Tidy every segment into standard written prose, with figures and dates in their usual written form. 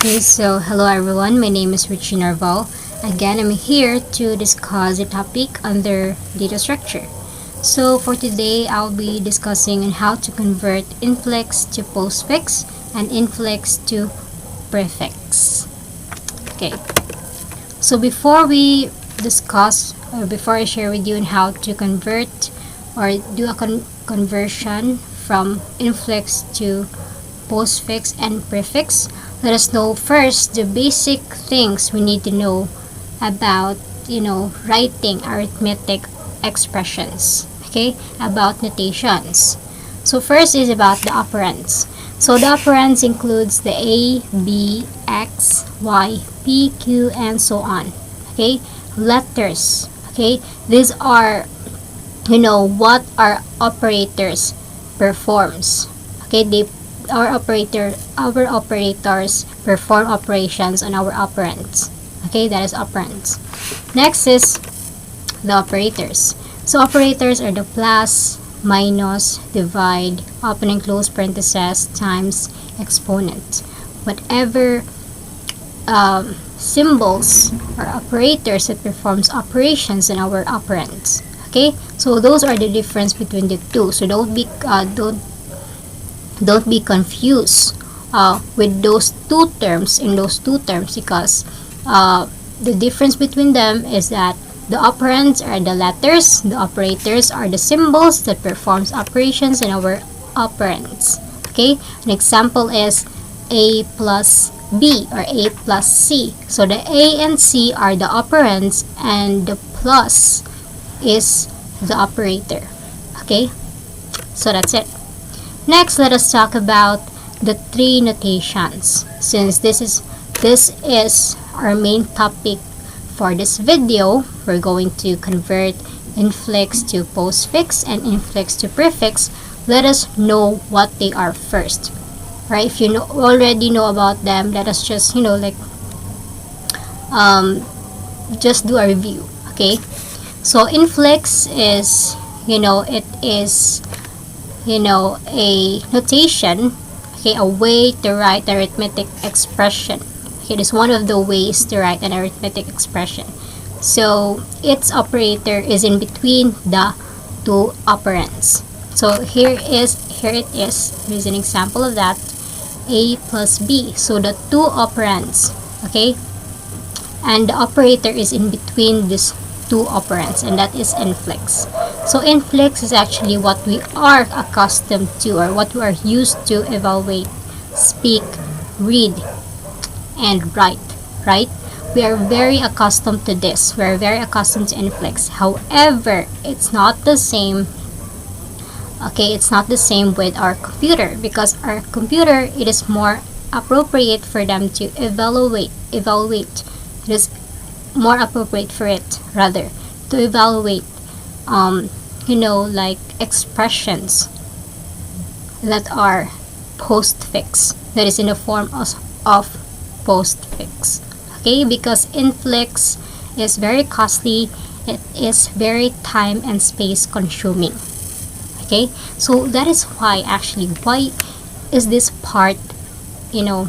Okay, so hello everyone, my name is Richie Narval. Again, I'm here to discuss a topic under data structure. So for today, I'll be discussing on how to convert Infix to Postfix and Infix to Prefix. Okay, so before we discuss or before I share with you on how to convert or do a conversion from Infix to Postfix and Prefix, let us know first the basic things we need to know about, writing arithmetic expressions, okay, about notations. So first is about the operands. So the operands includes the A, B, X, Y, P, Q, and so on, okay, letters, okay, these are, what our operators performs, okay, our operators perform operations on our operands, okay, that is operands. Next is the operators. So operators are the plus, minus, divide, open and close parentheses, times, exponent. Whatever symbols or operators that performs operations in our operands, okay, so those are the difference between the two. So don't be confused with those two terms because the difference between them is that the operands are the letters, the operators are the symbols that performs operations in our operands. Okay, an example is A plus B or A plus C. So the A and C are the operands and the plus is the operator. Okay, so that's it. Next, let us talk about the three notations. Since this is our main topic for this video, we're going to convert infix to postfix and infix to prefix. Let us know what they are first. Right? If you already know about them, let us just just do a review. Okay. So infix is it is a notation, okay, a way to write arithmetic expression. Okay, it is one of the ways to write an arithmetic expression. So its operator is in between the two operands. So here it is. Here's an example of that. A plus B. So the two operands, okay, and the operator is in between these two operands, and that is infix. So infix is actually what we are accustomed to or what we are used to evaluate, speak, read, and write, right? We are very accustomed to this. We are very accustomed to infix. However, it's not the same. Okay, it's not the same with our computer, because our computer, it is more appropriate for them to evaluate. It is more appropriate for it rather to evaluate like expressions that are postfix, that is in the form of postfix, okay, because infix is very costly, it is very time and space consuming, okay. So that is why is this part in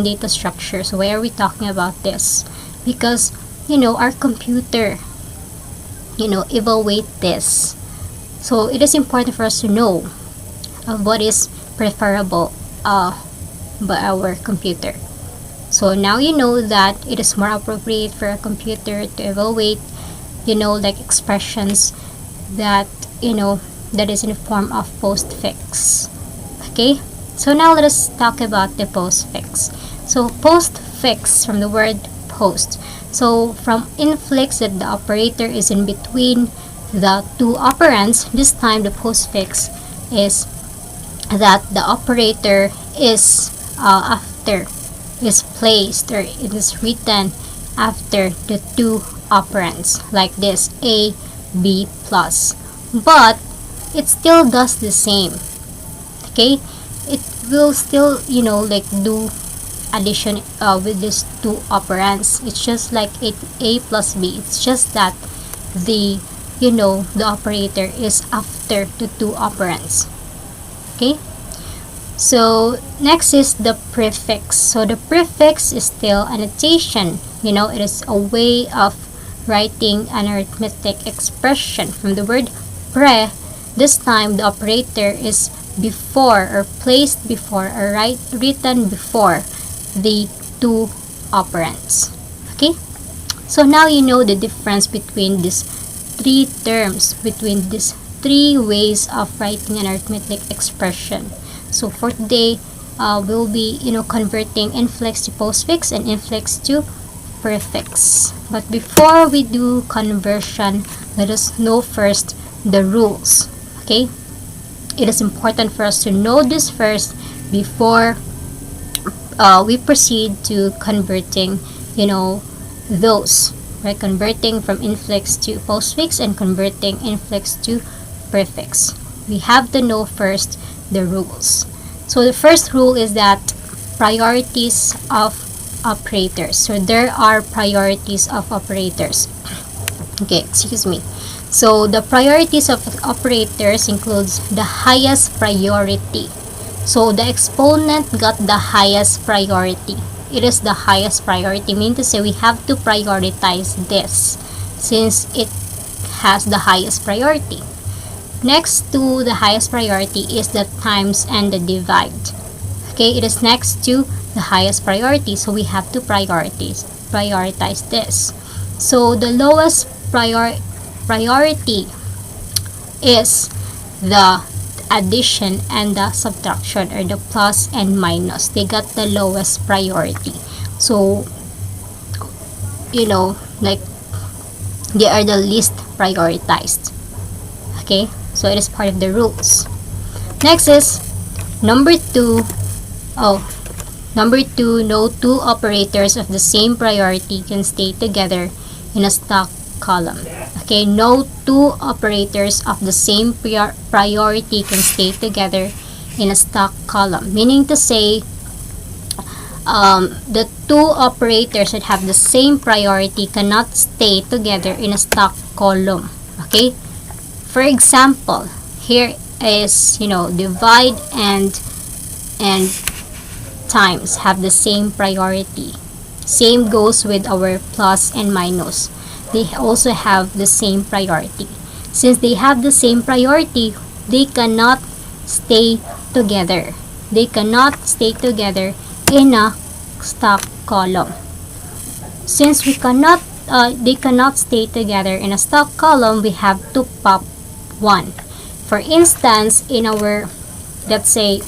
data structure. So why are we talking about this? Because our computer evaluate this, so it is important for us to know what is preferable by our computer. So now you know that it is more appropriate for a computer to evaluate like expressions that that is in the form of postfix. Okay, so now let us talk about the postfix. So postfix, from the word post, so from infix, that the operator is in between the two operands. This time the postfix is that the operator is placed, or it is written after the two operands, like this, A, B plus, but it still does the same, okay. It will still do addition with these two operands. It's just like A plus B. It's just that the operator is after the two operands, okay. So next is the prefix. So the prefix is still a notation. It is a way of writing an arithmetic expression from the word pre. This time the operator is before or placed before or written before the two operands. Okay? So now you know the difference between these three terms, between these three ways of writing an arithmetic expression. So for today, we'll be converting infix to postfix and infix to prefix. But before we do conversion, let us know first the rules. Okay? It is important for us to know this first before we proceed to converting, those. Right? Converting from infix to postfix and converting infix to prefix. We have to know first the rules. So the first rule is that priorities of operators. So there are priorities of operators. Okay, excuse me. So the priorities of operators includes the highest priority. So the exponent got the highest priority. It is the highest priority, meaning to say we have to prioritize this since it has the highest priority. Next to the highest priority is the times and the divide. Okay, it is next to the highest priority, so we have to prioritize this. So the lowest priority is the addition and the subtraction, or the plus and minus. They got the lowest priority. So like they are the least prioritized. Okay, so it is part of the rules. Next is number 2. Number 2, no two operators of the same priority can stay together in a stock column. Okay, no two operators of the same priority can stay together in a stock column, meaning to say the two operators that have the same priority cannot stay together in a stock column. Okay, for example, here is divide and times have the same priority. Same goes with our plus and minus. They also have the same priority. Since they have the same priority, they cannot stay together. They cannot stay together in a stock column. Since they cannot stay together in a stock column, we have to pop one. For instance, in our, let's say,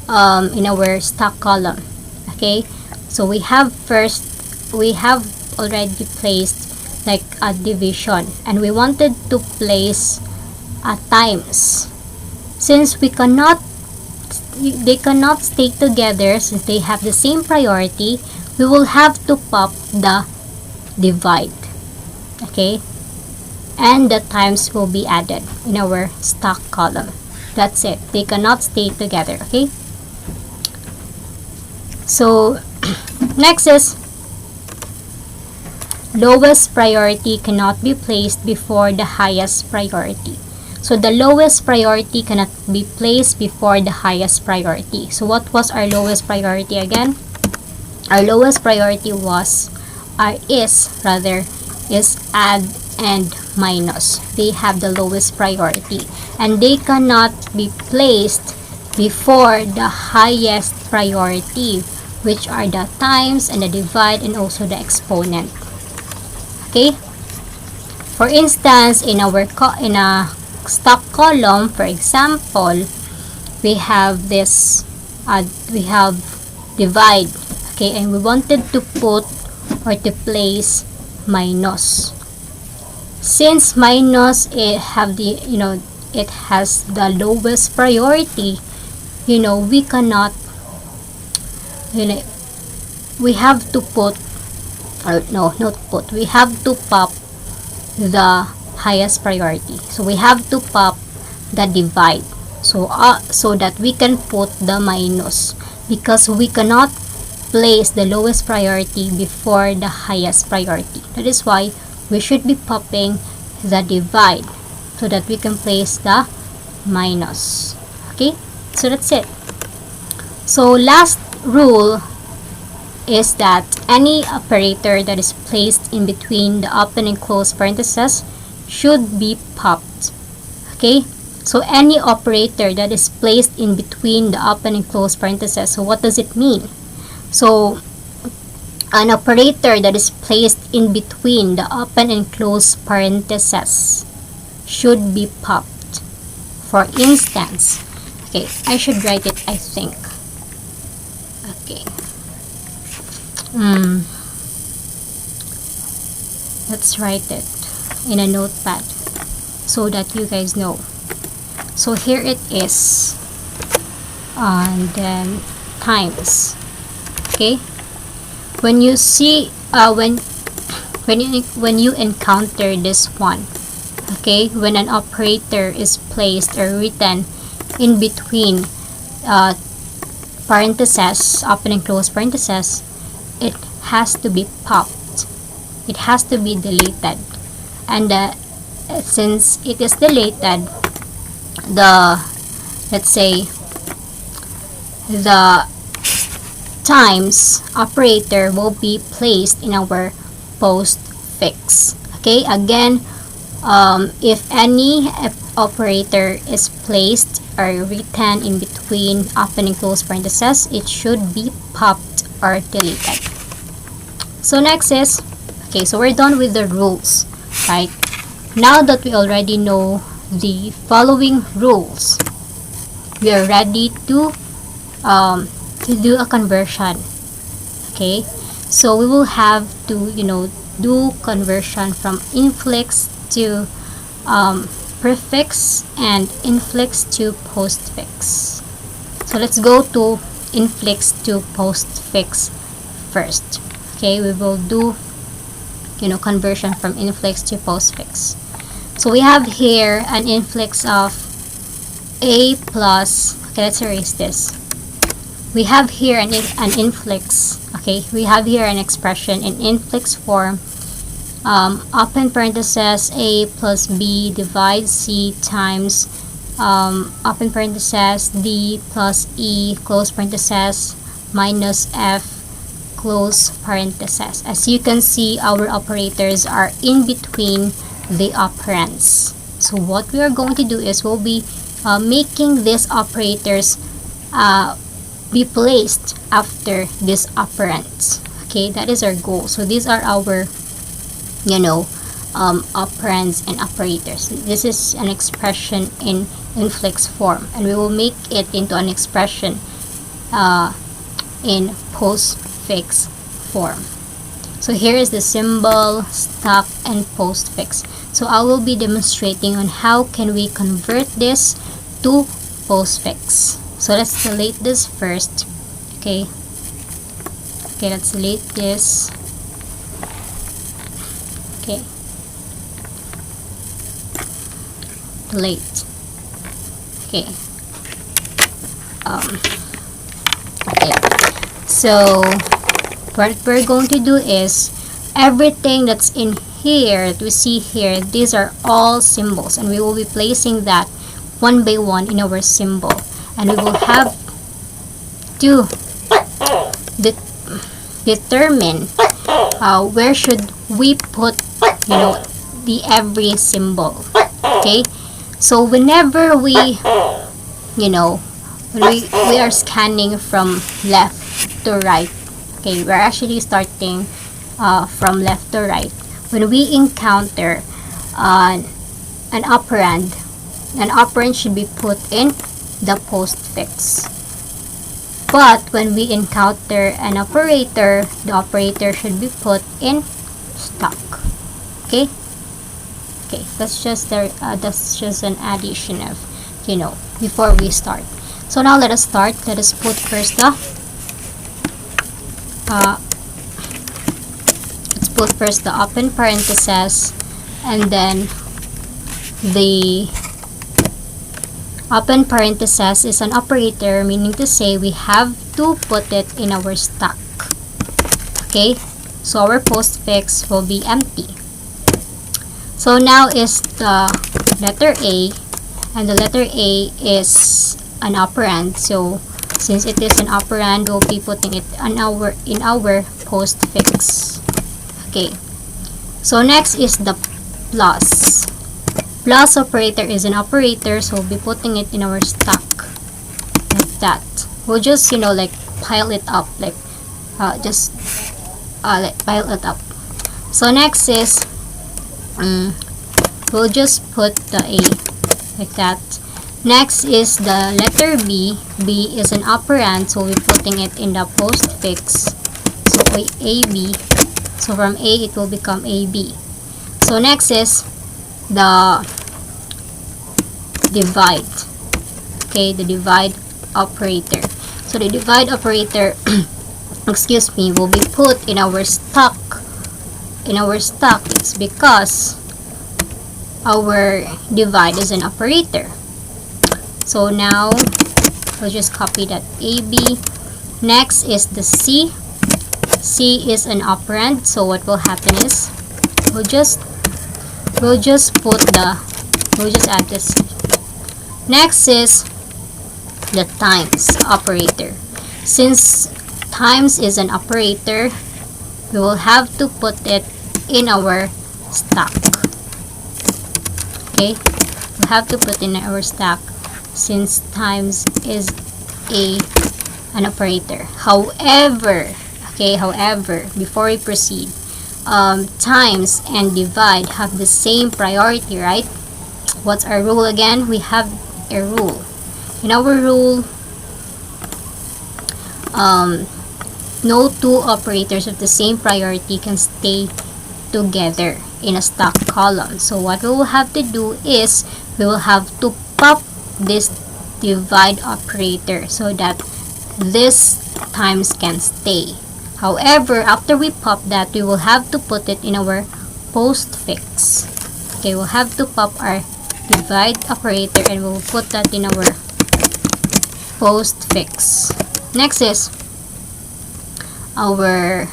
in our stock column, okay, so we have already placed like a division, and we wanted to place a times. Since they cannot stay together, since they have the same priority, we will have to pop the divide. Okay, and the times will be added in our stock column. That's it. They cannot stay together. Okay, so next is lowest priority cannot be placed before the highest priority. So the lowest priority cannot be placed before the highest priority. So what was our lowest priority again? Our lowest priority is add and minus. They have the lowest priority, and they cannot be placed before the highest priority, which are the times and the divide and also the exponent. Okay, for instance, in a stock column, for example, we have this we have divide. Okay, and we wanted to put or to place minus. Since minus it has the lowest priority, we cannot, we have to put, or no, not put, we have to pop the highest priority. So we have to pop the divide, so that we can put the minus, because we cannot place the lowest priority before the highest priority. That is why we should be popping the divide so that we can place the minus. Okay, So that's it. So last rule is that any operator that is placed in between the open and closed parentheses should be popped. Okay, so any operator that is placed in between the open and closed parentheses. So what does it mean? So an operator that is placed in between the open and closed parentheses should be popped. For instance, okay, I should write it, I think. Okay. Let's write it in a notepad so that you guys know. So here it is, and then times. Okay, when you see when you encounter this one, okay, when an operator is placed or written in between parentheses, open and close parentheses, it has to be popped. It has to be deleted, and since it is deleted, let's say the times operator will be placed in our postfix. Okay, again, if any operator is placed or written in between open and close parentheses, it should be popped or deleted. So next is, okay, so we're done with the rules, right? Now that we already know the following rules, we are ready to do a conversion. Okay, so we will have to, do conversion from infix to prefix and infix to postfix. So let's go to infix to postfix first. Okay, we will do conversion from infix to postfix. So we have here an infix of a plus, okay, let's erase this. We have here an infix, okay, we have here an expression in infix form, open parentheses a plus b divides c times open parentheses d plus e close parentheses minus f close parentheses. As you can see, our operators are in between the operands. So what we are going to do is we'll be making these operators be placed after these operands. Okay, that is our goal. So these are our operands and operators. This is an expression in infix form, and we will make it into an expression in postfix form. So here is the symbol, stock, and postfix. So I will be demonstrating on how can we convert this to postfix. So let's delete this first. Okay, let's delete this. Okay, delete. Okay, okay, so what we're going to do is everything that's in here that we see here, these are all symbols, and we will be placing that one by one in our symbol, and we will have to determine where should we put the every symbol. Okay, so whenever we when we are scanning from left to right, okay, we're actually starting from left to right. When we encounter an operand should be put in the postfix. But when we encounter an operator, the operator should be put in stock. Okay, that's just an addition of before we start. So now let us start. Let us put first the let's put first the open parentheses, and then the open parentheses is an operator, meaning to say we have to put it in our stock. Okay, so our postfix will be empty. So now is the letter A, and the letter A is an operand. So since it is an operand, we'll be putting it in our postfix. Okay. So next is the plus. Plus operator is an operator, so we'll be putting it in our stack like that. We'll just like pile it up, like pile it up. So next is we'll just put the A like that. Next is the letter B. B is an operand, so we're putting it in the postfix. So AB. So from A it will become AB. So next is the divide. Okay, the divide operator. So the divide operator excuse me, will be put in our stack. It's because our divide is an operator. So now we'll just copy that AB. Next is the C. C is an operand, so what will happen is we'll just add this. Next is the times operator. Since times is an operator, we will have to put it in our stack. Okay, we'll have to put in our stack since times is an operator. However, before we proceed, times and divide have the same priority, right? What's our rule again? We have a rule. In our rule, no two operators of the same priority can stay together in a stack column. So what we will have to do is we will have to pop this divide operator so that this times can stay. However, after we pop that, we will have to put it in our postfix. Okay, we'll have to pop our divide operator and we'll put that in our postfix. Next is our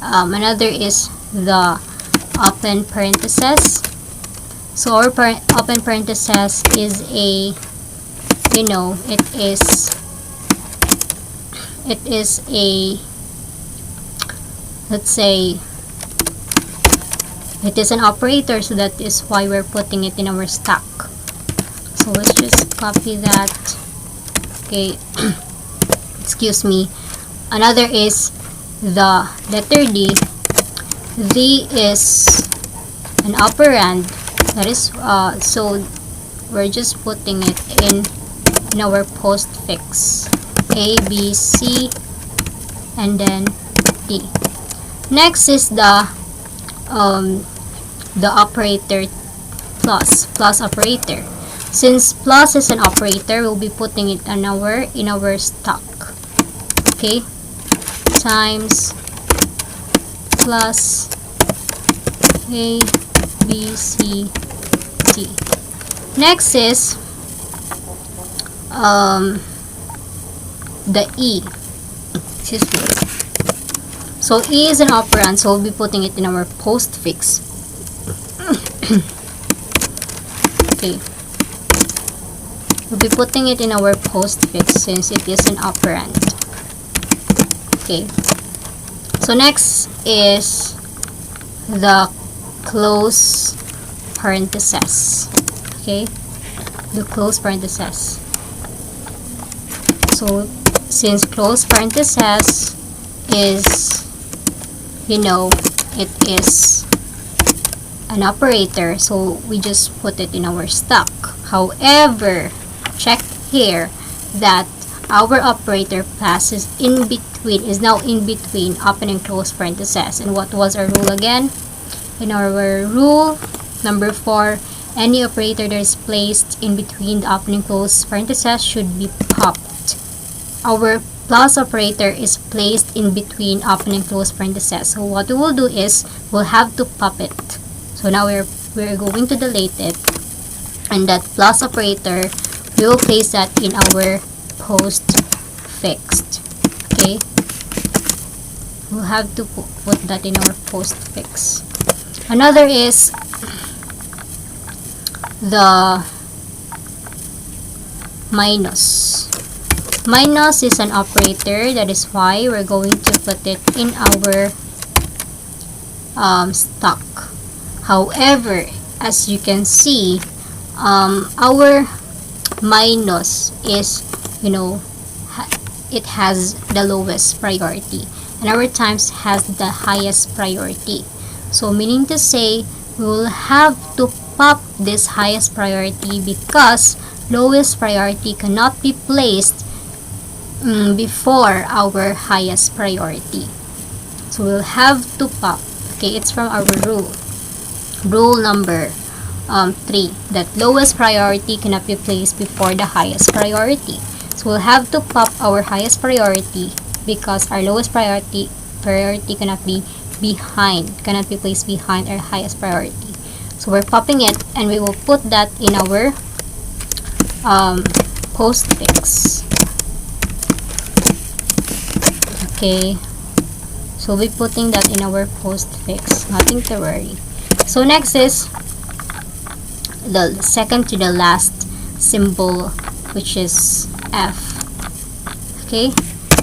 another is the open parenthesis. So our open parenthesis is a it is a, let's say, it is an operator, so that is why we're putting it in our stack. So let's just copy that. Okay, excuse me. Another is the letter D. D is an operand, that is so we're just putting it in our postfix. A, B, C, and then D. Next is the operator plus operator. Since plus is an operator, we'll be putting it in our stack. Okay, times plus A, B, C, D. Next is the E. Excuse me. So E is an operand, so we'll be putting it in our postfix. Okay, we'll be putting it in our postfix since it is an operand. Okay, so next is the close parenthesis. Okay, the close parenthesis. So since close parenthesis is, it is an operator, so we just put it in our stack. However, check here that our operator passes in between, is now in between open and close parentheses. And what was our rule again? In our rule number 4, any operator that is placed in between the open and close parentheses should be popped. Our plus operator is placed in between open and close parentheses. So what we will do is we'll have to pop it. So now we're going to delete it, and that plus operator, we will place that in our postfix. Okay, we'll have to put that in our postfix. Another is minus. Minus is an operator, that is why we're going to put it in our stock. However, as you can see, our minus is, it has the lowest priority, and our times has the highest priority. So meaning to say, we will have to pop this highest priority because lowest priority cannot be placed before our highest priority. So we'll have to pop. Okay, it's from our rule number 3, that lowest priority cannot be placed before the highest priority. So we'll have to pop our highest priority because our lowest priority cannot be placed behind our highest priority. So we're popping it, and we will put that in our postfix. Okay, so we'll be putting that in our postfix, nothing to worry. So next is the second to the last symbol, which is F. Okay,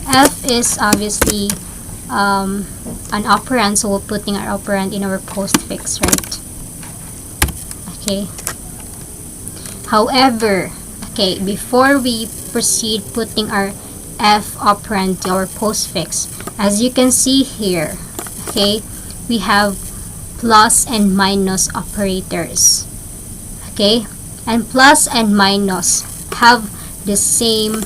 F is obviously an operand, so we're putting our operand in our postfix, right? Okay. However, okay, before we proceed putting our F operand to our postfix, as you can see here, okay, we have plus and minus operators. Okay, and plus and minus have the same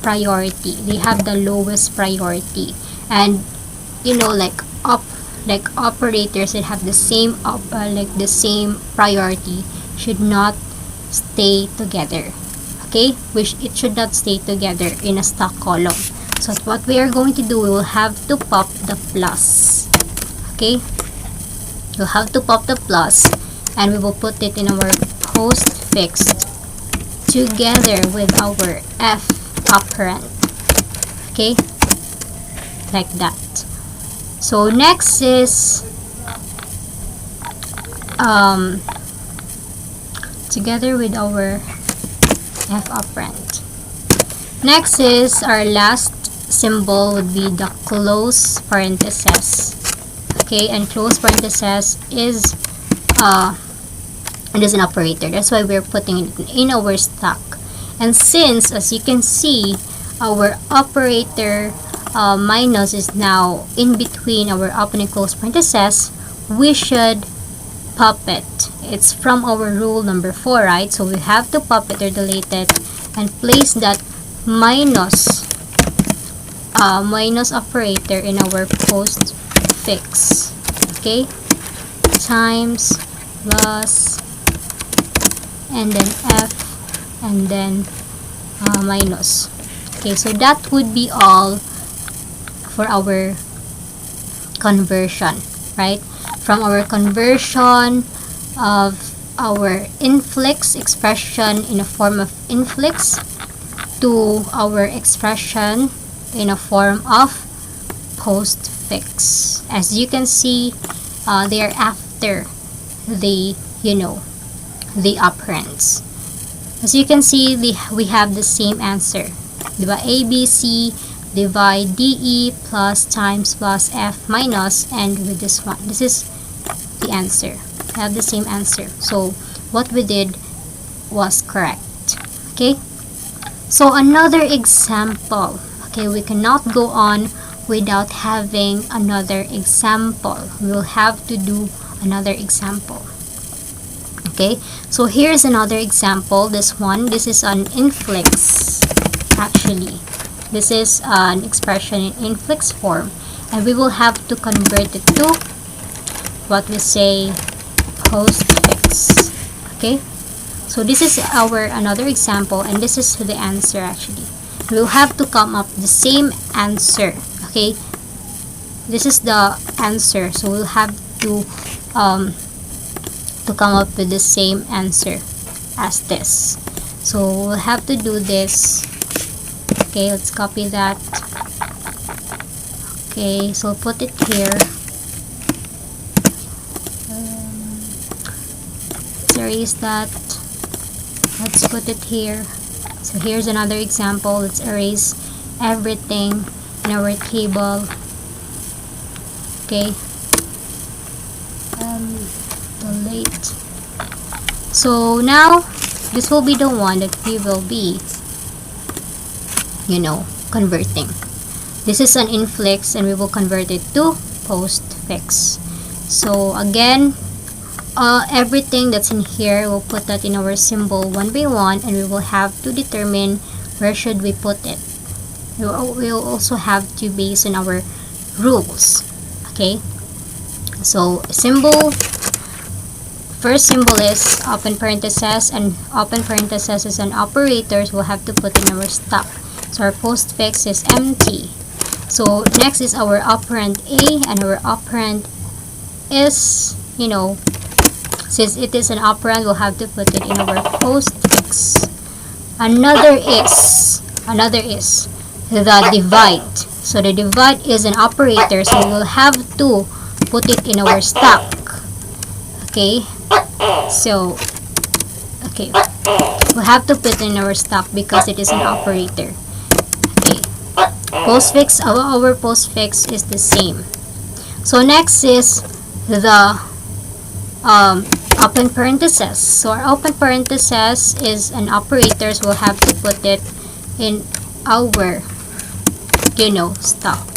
priority. They have the lowest priority, and like operators that have the same the same priority should not stay together. Okay, it should not stay together in a stock column. So what we are going to do, we will have to pop the plus. Okay, we'll have to pop the plus, and we will put it in our postfix together with our F operand. Okay, like that. So next is together with our F operand. Next is our last symbol would be the close parenthesis. Okay, and close parenthesis is it is an operator. That's why we're putting it in our stock. And since, as you can see, our operator minus is now in between our open and close parentheses, we should pop it. It's from our rule number 4, right? So we have to pop it or delete it and place that minus operator in our postfix. Okay, times, plus, and then F, and then minus. Okay, so that would be all for our conversion, right? From our conversion of our infix expression in a form of infix to our expression in a form of postfix. As you can see, they are after the the operands. As you can see, we have the same answer. Diba? ABC divide DE plus times plus F minus, and with this one, this is the answer. We have the same answer. So what we did was correct. Okay, so another example. Okay, we cannot go on without having another example. We will have to do another example. Okay, so here's another example. This is an infix. Actually, this is an expression in infix form, and we will have to convert it to what we say postfix. Okay, so this is our another example, and this is the answer. Actually, we'll have to come up the same answer. Okay, this is the answer, so we'll have to come up with the same answer as this. So we'll have to do this. Okay, let's copy that. Okay, so put it here. Let's erase that. let's put it here. So here's another example. Let's erase everything in our table. Okay, delete. So now this will be the one that we will be, converting. This is an Infix and we will convert it to Postfix. So again, everything that's in here, we'll put that in our symbol one by one, and we will have to determine where should we put it. We'll also have to base on our rules. Okay, so first symbol is open parenthesis, and open parenthesis is an operator, so we'll have to put in our stop. So our postfix is empty. So next is our operand A, and our operand is, since it is an operand, we'll have to put it in our postfix. Another is the divide. So the divide is an operator, so we'll have to put it in our stack. Okay, so we'll have to put it in our stack because it is an operator. Okay, postfix, our postfix is the same. So next is the open parenthesis. So our open parenthesis is an operator, so we'll have to put it in our stock.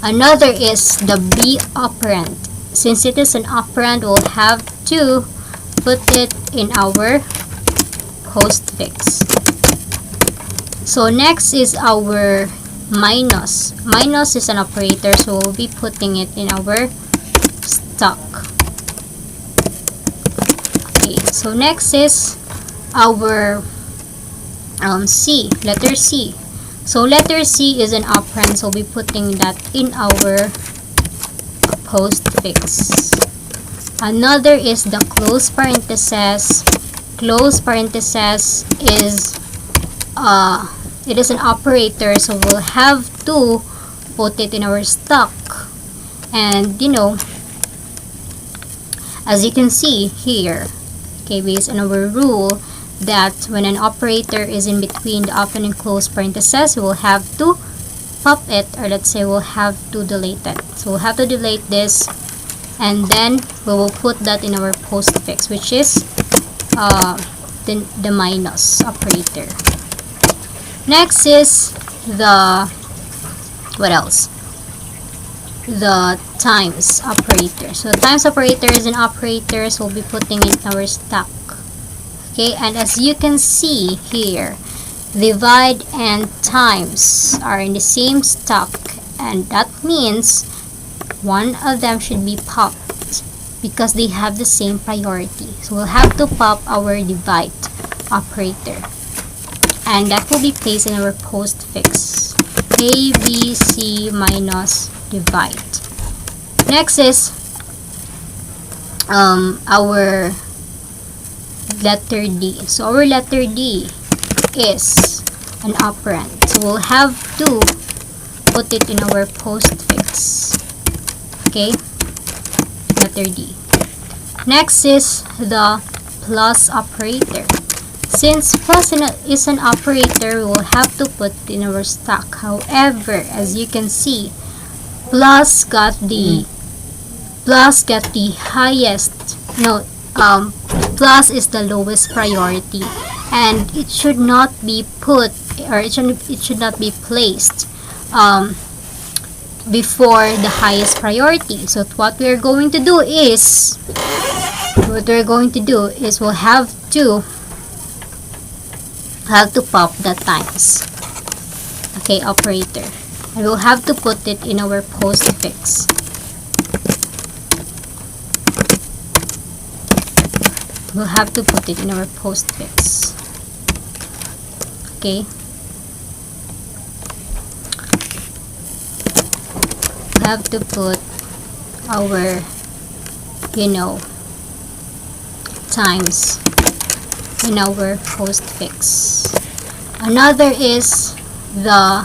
Another is the B operand. Since it is an operand, we'll have to put it in our postfix. So next is our minus. Minus is an operator, so we'll be putting it in our stock. Okay, so next is our letter C. So letter C is an operand, so we'll be putting that in our postfix. Another is the close parenthesis. Close parenthesis is it is an operator, so we'll have to put it in our stock. And as you can see here, okay, based on our rule that when an operator is in between the open and close parentheses, we will have to pop it, or let's say we'll have to delete it. So we'll have to delete this, and then we will put that in our postfix, which is the minus operator. Next is the times operator. So times operator is an operator, so we'll be putting it in our stack. Okay, and as you can see here, divide and times are in the same stack, and that means one of them should be popped because they have the same priority. So we'll have to pop our divide operator, and that will be placed in our postfix. A, B, C minus divide. Next is our letter D. So our letter D is an operand, so we'll have to put it in our postfix. Okay, letter D. Next is the plus operator. Since plus is an operator, we'll have to put it in our stack. However, as you can see, plus got the highest, plus is the lowest priority, and it should not be put, or it should not be placed before the highest priority. So what we're going to do is we'll have to pop the times, okay, operator, and we'll have to put it in our postfix. We'll have to put it in our postfix. Okay, we have to put our times in our postfix. Another is the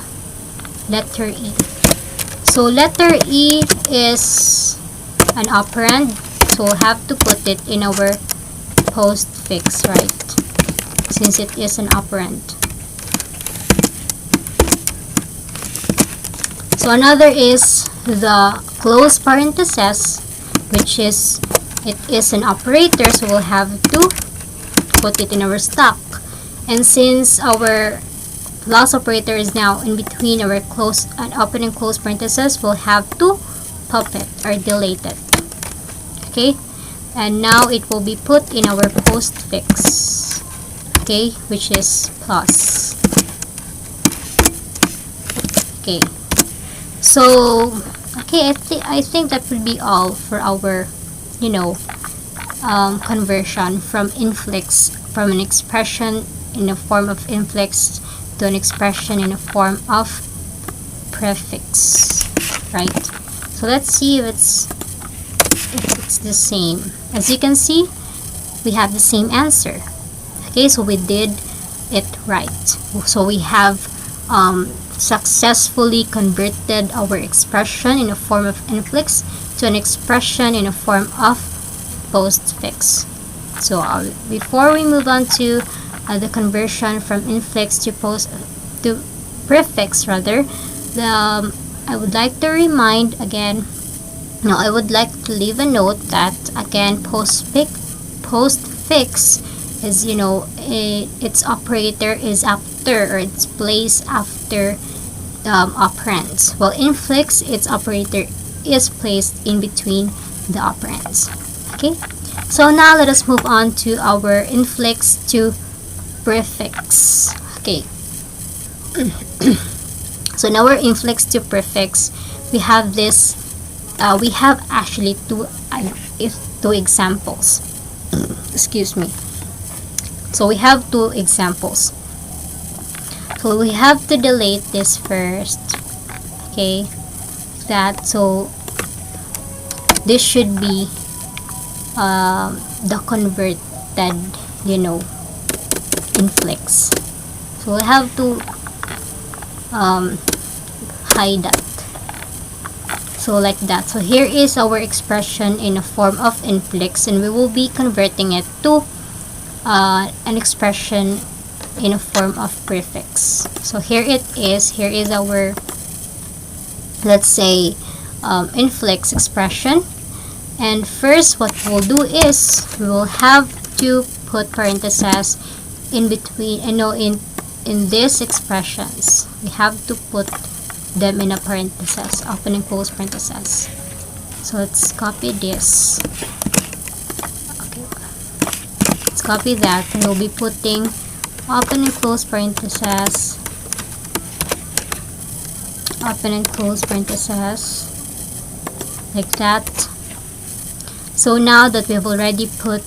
letter E. So letter E is an operand, so we'll have to put it in our postfix, right? since it is an operand. So another is the close parenthesis, which is it is an operator, so we'll have to put it in our stock. And since our plus operator is now in between our close and open and close parentheses, we'll have to pop it or delete it. Okay, and now it will be put in our postfix, okay, which is plus. Okay, so okay, I think that would be all for our conversion from infix, from an expression in the form of infix to an expression in the form of prefix, right? So let's see if it's the same. As you can see, we have the same answer. Okay, so we did it right. So we have successfully converted our expression in the form of infix to an expression in the form of postfix. So before we move on to the conversion from infix to prefix rather, I would like to remind again, I would like to leave a note that again postfix is, its operator is after, or its placed after operands, while infix, its operator is placed in between the operands. Okay, so now let us move on to our infix to prefix. Okay, so in our infix to prefix, we have this. We have actually two examples. Excuse me. So we have two examples. So we have to delete this first. Okay, so this should be the converted, infix. So we have to hide that. So like that. So here is our expression in a form of infix, and we will be converting it to an expression in a form of prefix. So here it is. Here is our, let's say, infix expression. And first, what we'll do is we will have to put parentheses in between. In these expressions, we have to put them in a parenthesis, open and close parenthesis. So let's copy this. Okay, let's copy that, and we'll be putting open and close parenthesis, open and close parenthesis, like that. So now that we have already put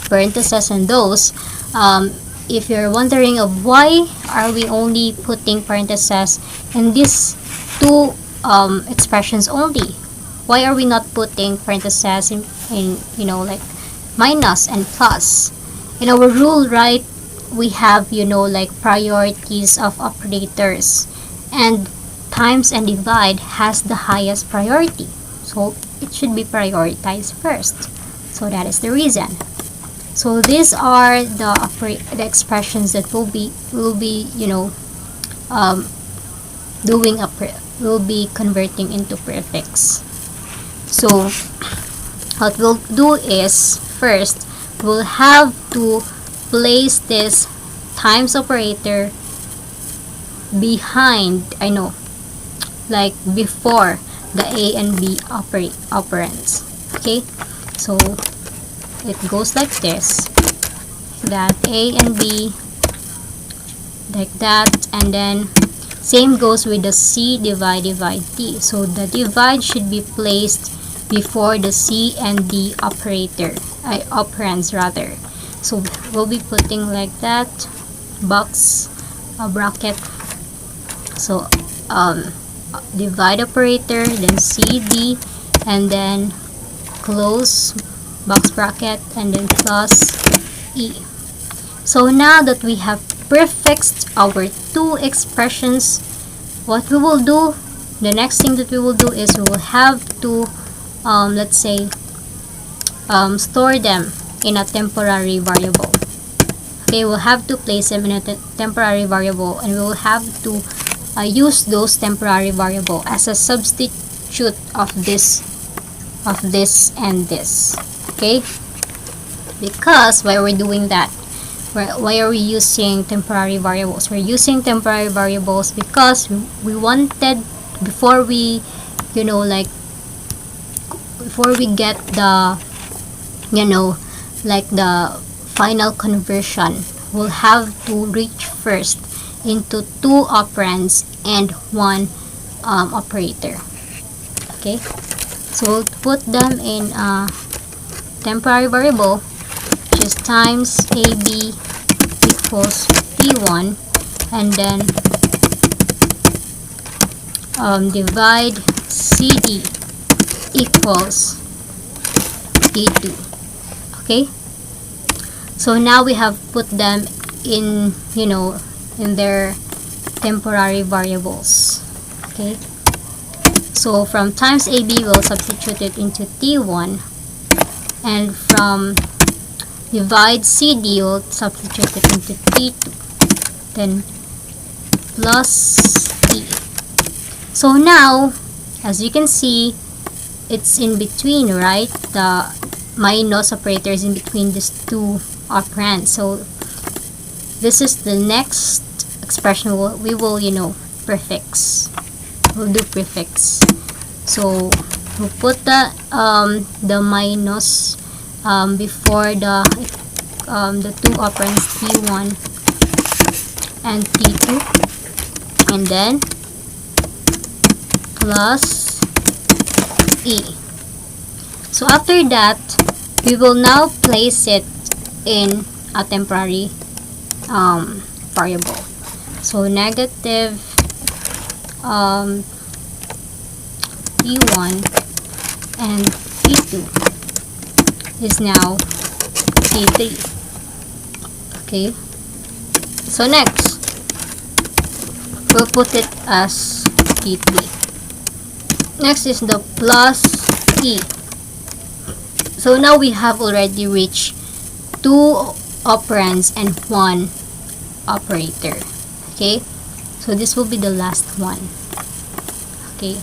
parentheses in those, if you're wondering of why are we only putting parentheses in these two expressions only, why are we not putting parentheses in like minus and plus? In our rule, right, we have like priorities of operators, and times and divide has the highest priority, so it should be prioritized first. So that is the reason. So these are the expressions that will be converting into prefix. So what we'll do is first we'll have to place this times operator behind, like before the A and B operands. Okay, so it goes like this, that A and B, like that, and then same goes with the C divide D. So the divide should be placed before the C and D operands rather. So we'll be putting like that, bracket. So divide operator, then C, D, and then close box bracket, and then plus E. So now that we have prefixed our two expressions, what we will do, the next thing that we will do is we will have to let's say store them in a temporary variable. Okay, we'll have to place them in a temporary variable, and we will have to use those temporary variable as a substitute of this and this. Okay, because why we're doing that, why are we using temporary variables? We're using temporary variables because we wanted, before we, you know, like before we get the, you know, like the final conversion, we'll have to reach first into 2 operands and 1 operator. Okay, so we'll put them in a temporary variable, which is times AB equals P1, and then divide CD equals P2. Okay, so now we have put them in, you know, in their temporary variables. Okay, so from times AB, we'll substitute it into T1, and from divide CD, we'll substitute it into T2, then plus E. So now, as you can see, it's in between, right? The minus operator is in between these 2 operands. So this is the next expression we will, you know, prefix. We'll do prefix. So we'll put the minus before the 2 operands T1 and T2, and then plus E. So after that, we will now place it in a temporary variable. So negative P1 and P2 is now P3. Okay, so next we'll put it as P3. Next is the plus E. So now we have already reached 2 operands and 1 operator. Okay, so this will be the last one. Okay,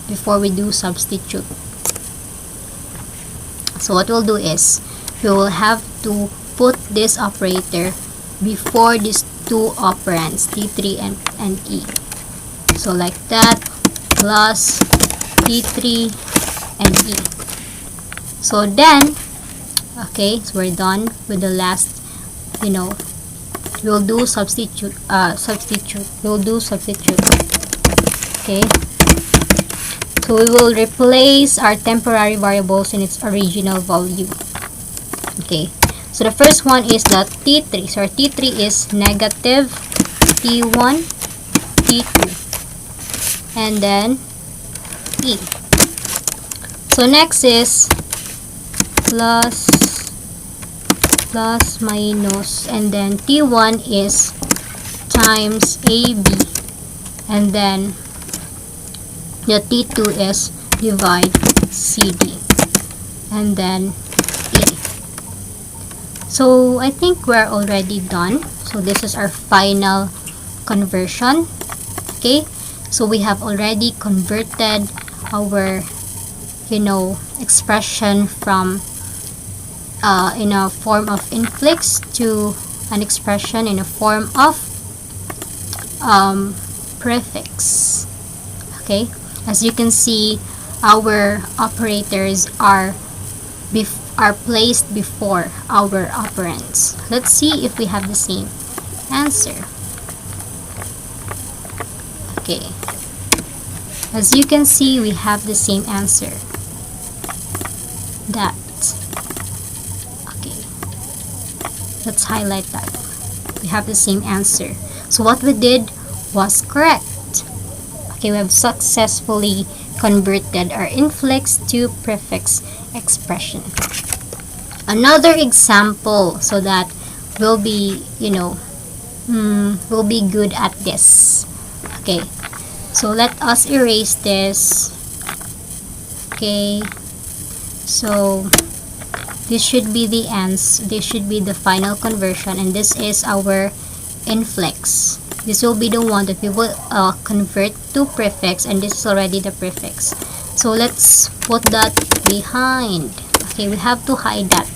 before we do substitute. So what we'll do is we will have to put this operator before these 2 operands T3 and E. So like that, plus T3 and E. So then, okay, so we're done with the last, you know, we'll do substitute. We'll do substitute. Okay, so we will replace our temporary variables in its original value. Okay, so the first one is the T3. So our T3 is negative T1, T2, and then E. So next is plus minus, and then T1 is times AB, and then the T2 is divide CD, and then E. So I think we're already done. So this is our final conversion. Okay, so we have already converted our, you know, expression from in a form of infix to an expression in a form of prefix. Okay, as you can see, our operators are placed before our operands. Let's see if we have the same answer. Okay, as you can see, we have the same answer. That. Okay, let's highlight that. We have the same answer. So what we did was correct. Okay, we have successfully converted our infix to prefix expression. Another example, so that we'll be, you know, we'll be good at this. Okay, so let us erase this. Okay, so this should be the ends, this should be the final conversion, and this is our infix. This will be the one that we will convert to prefix, and this is already the prefix. So let's put that behind. Okay, we have to hide that.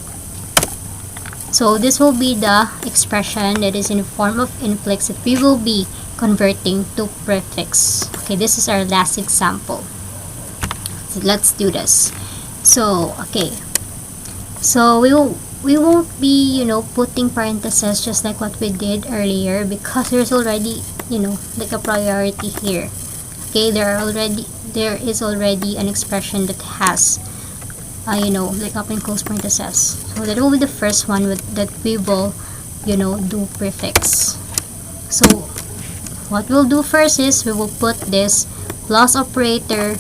So this will be the expression that is in the form of infix that we will be converting to prefix. Okay, this is our last example. So let's do this. So okay, so we won't be, putting parentheses just like what we did earlier, because there's already, like a priority here. Okay, there is already an expression that has like open close parentheses. So that will be the first one that we will do prefix. So what we'll do first is we will put this plus operator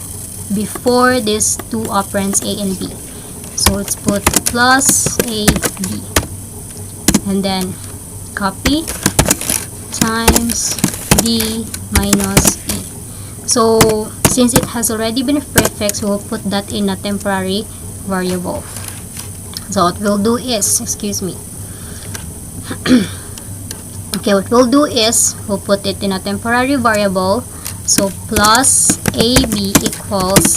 before these two operands A and B. So let's put plus A, B, and then copy times D minus E. So since it has already been a prefix, we will put that in a temporary variable. So what we'll do is, okay, what we'll do is we'll put it in a temporary variable. So plus AB equals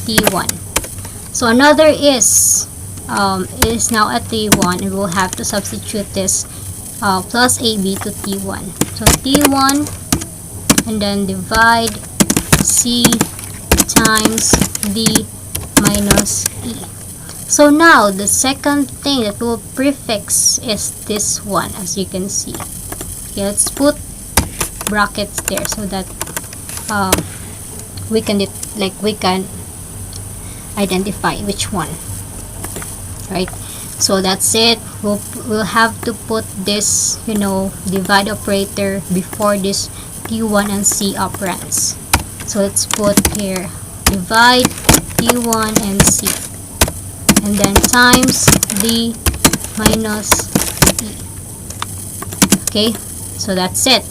T1. So another is now at T1, and we'll have to substitute this plus AB to T1. So T1, and then divide C times D minus E. So now the second thing that we'll prefix is this one, as you can see. Okay, let's put brackets there so that we can identify which one, right? So that's it. We'll have to put this divide operator before this T1 and C operands. So let's put here divide T1 and C, and then times D minus E. Okay, so that's it.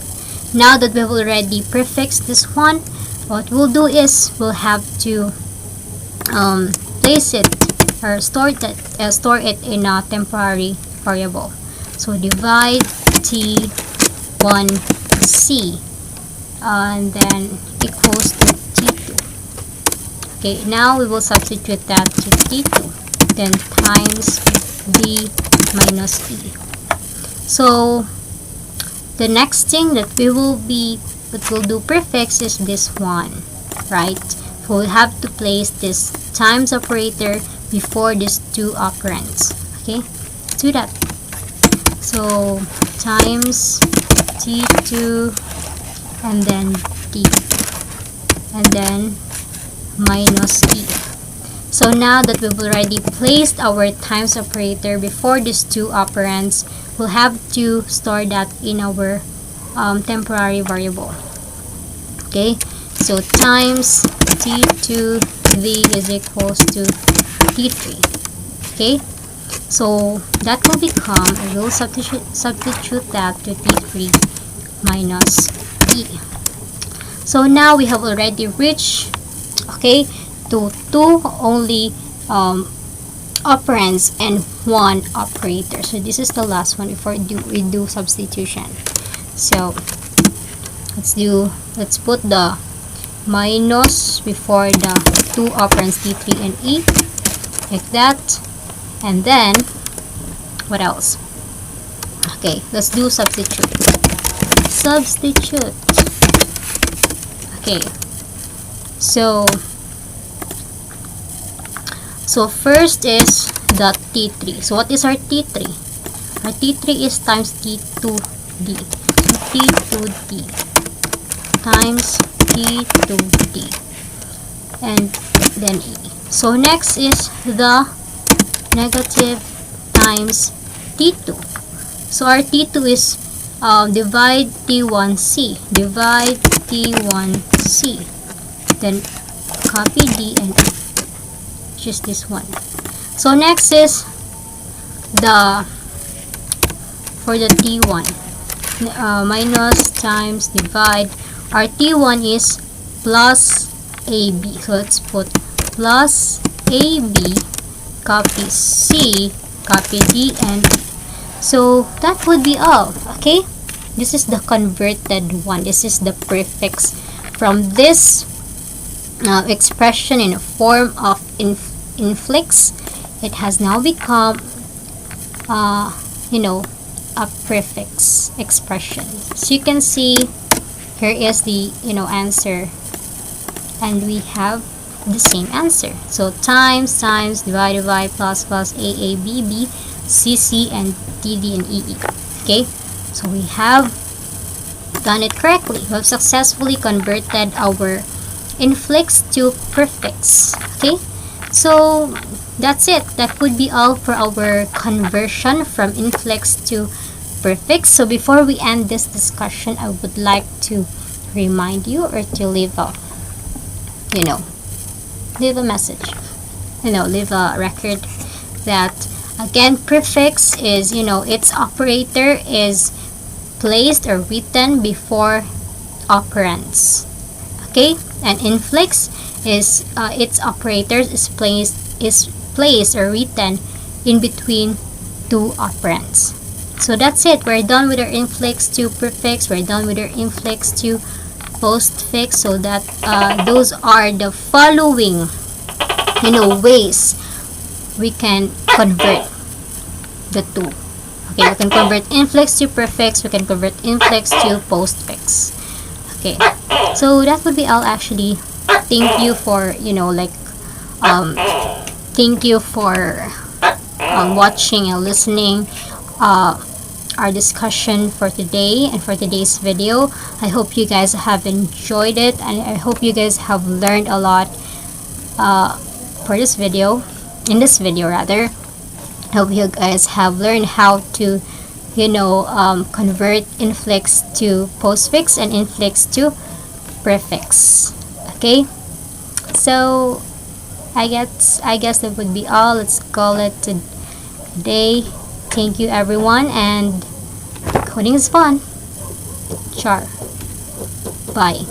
Now that we've already prefixed this one, what we'll do is we'll have to place it or store it in a temporary variable. So divide T1C and then equals to T2. Okay, now we will substitute that to T2, then times D minus E. So the next thing that we'll do prefix is this one, right? So we'll have to place this times operator before these two operands. Okay, let's do that. So times T2 and then D, and then minus E. So now that we've already placed our times operator before these two operands, we'll have to store that in our temporary variable. Okay, so times T2V is equals to T3. Okay, so that will become, I will substitute that to T3 minus E. So now we have already reached, okay, to two only operands and one operator. So this is the last one before we do substitution. So let's put the minus before the two operands T3 and E, like that. And then what else? Okay, let's do substitute. Okay, so first is the T3. So what is our T3? Our T3 is times T2D. So T2D times T2D and then E. So next is the negative times T2. So our T2 is divide T1C. Divide T1C. Then copy D and E. Just this one. So next is for the T1 minus times divide. Our T1 is plus AB. So let's put plus AB, copy C, copy D and E. So that would be all. Okay, this is the converted one. This is the prefix from this expression in a form of infix. It has now become a prefix expression. So you can see here is the answer, and we have the same answer. So times, divided by, plus, A, B, B, C, C, and D, D, and E, E. Okay, so we have done it correctly. We have successfully converted our infix to prefix. Okay, so that's it. That would be all for our conversion from infix to prefix. So before we end this discussion, I would like to remind you, or to leave a leave a message, leave a record, that again, prefix is, its operator is placed or written before operands. Okay, and infix is its operator is placed or written in between two operands. So that's it. We're done with our infix to prefix. We're done with our infix to postfix. So that those are the following ways we can convert the two. Okay, we can convert infix to prefix. We can convert infix to postfix. Okay, so that would be all. Actually, thank you for thank you for watching and listening our discussion for today and for today's video. I hope you guys have enjoyed it, and I hope you guys have learned a lot for this video. In this video, rather, I hope you guys have learned how to convert infix to postfix and infix to prefix. Okay, so I guess that would be all. Let's call it today. Thank you, everyone, and coding is fun. Char. Bye.